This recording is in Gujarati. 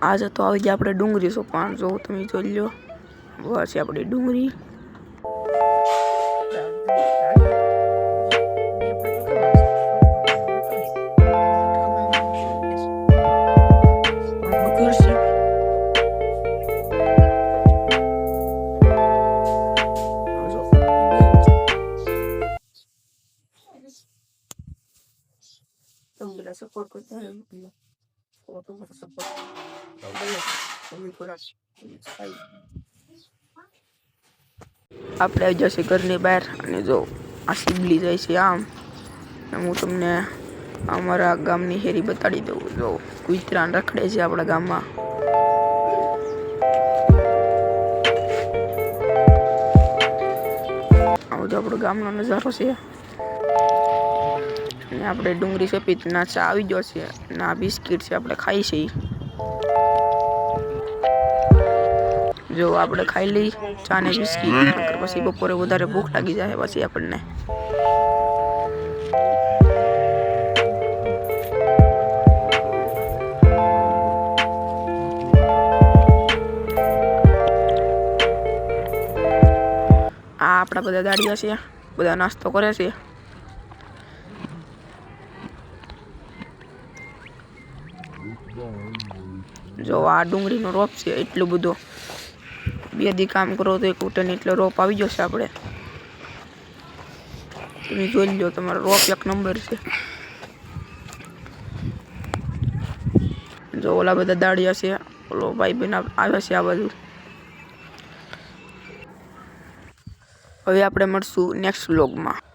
આજે તો આવી ગયા આપણે ડુંગળી સોંપવાનું. જો તમે જોઈ લો, બસ આપણી ડુંગળી. સપોર્ટ કરતા આપણે આવી જશે ઘરની બહાર અને જો આ સીબલી જાય છે આમ. હું તમને અમારા ગામની હેરી બતાડી દઉં. જો કૂતરા રખડે છે આપણા ગામમાં. આવો જો આપણો ગામનો નજારો છે. અને આપણે ડુંગળી સફેદ ના ચા આવી ગયો છે, ના બિસ્કિટ છે, આપણે ખાઈ છે. જો આપણે ખાઈ લઈ ચા ને બિસ્કિટ, પછી બપોરે વધારે ભૂખ લાગી જાય પછી આપણને. આ આપણા બધા દાડિયા છે, બધા નાસ્તો કરે છે. જો આ ડુંગળીનો રોપ છે એટલો બધો. 2 દી કામ કરો તો 1 ટન એટલો રોપ આવી જશે આપણે. તમે જોઈ લો, તમારો રોપ 1 નંબર છે. જો ઓલા બધા દાડિયા છે, ઓલો ભાઈ બહેન આવે છે આ બાજુ. હવે આપણે મળશું નેક્સ્ટ વ્લોગમાં.